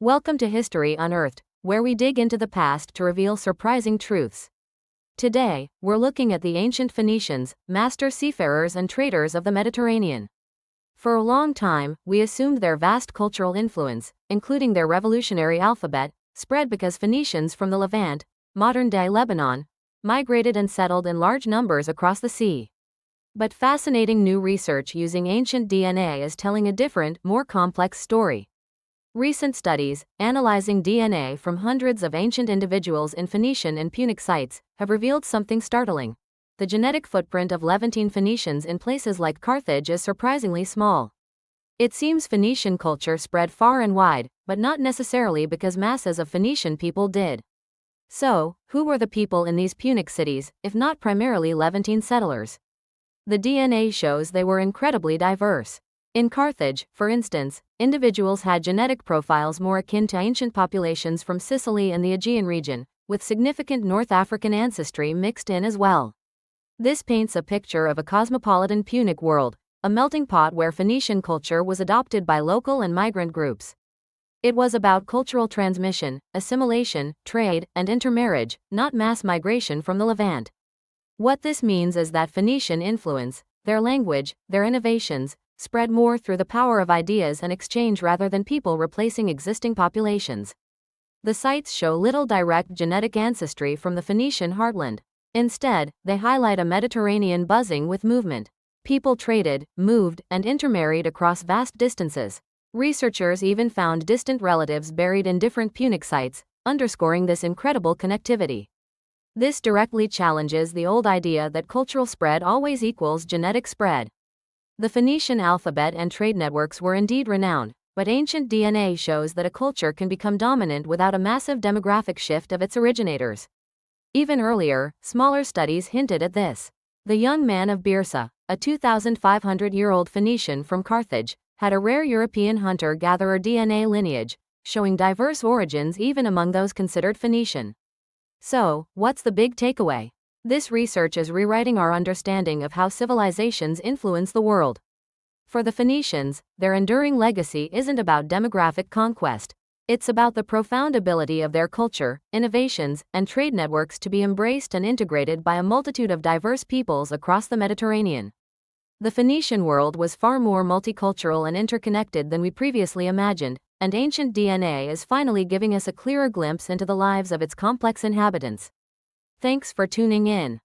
Welcome to History Unearthed, where we dig into the past to reveal surprising truths. Today, we're looking at the ancient Phoenicians, master seafarers and traders of the Mediterranean. For a long time, we assumed their vast cultural influence, including their revolutionary alphabet, spread because Phoenicians from the Levant, modern-day Lebanon, migrated and settled in large numbers across the sea. But fascinating new research using ancient DNA is telling a different, more complex story. Recent studies, analyzing DNA from hundreds of ancient individuals in Phenician and Punic sites, have revealed something startling. The genetic footprint of Levantine Phoenicians in places like Carthage is surprisingly small. It seems Phoenician culture spread far and wide, but not necessarily because masses of Phoenician people did. So, who were the people in these Punic cities, if not primarily Levantine settlers? The DNA shows they were incredibly diverse. In Carthage, for instance, individuals had genetic profiles more akin to ancient populations from Sicily and the Aegean region, with significant North African ancestry mixed in as well. This paints a picture of a cosmopolitan Punic world, a melting pot where Phoenician culture was adopted by local and migrant groups. It was about cultural transmission, assimilation, trade, and intermarriage, not mass migration from the Levant. What this means is that Phoenician influence, their language, their innovations, spread more through the power of ideas and exchange rather than people replacing existing populations. The sites show little direct genetic ancestry from the Phoenician heartland. Instead, they highlight a Mediterranean buzzing with movement. People traded, moved, and intermarried across vast distances. Researchers even found distant relatives buried in different Punic sites, underscoring this incredible connectivity. This directly challenges the old idea that cultural spread always equals genetic spread. The Phoenician alphabet and trade networks were indeed renowned, but ancient DNA shows that a culture can become dominant without a massive demographic shift of its originators. Even earlier, smaller studies hinted at this. The young man of Byrsa, a 2,500-year-old Phoenician from Carthage, had a rare European hunter-gatherer DNA lineage, showing diverse origins even among those considered Phoenician. So, what's the big takeaway? This research is rewriting our understanding of how civilizations influence the world. For the Phoenicians, their enduring legacy isn't about demographic conquest. It's about the profound ability of their culture, innovations, and trade networks to be embraced and integrated by a multitude of diverse peoples across the Mediterranean. The Phoenician world was far more multicultural and interconnected than we previously imagined, and ancient DNA is finally giving us a clearer glimpse into the lives of its complex inhabitants. Thanks for tuning in.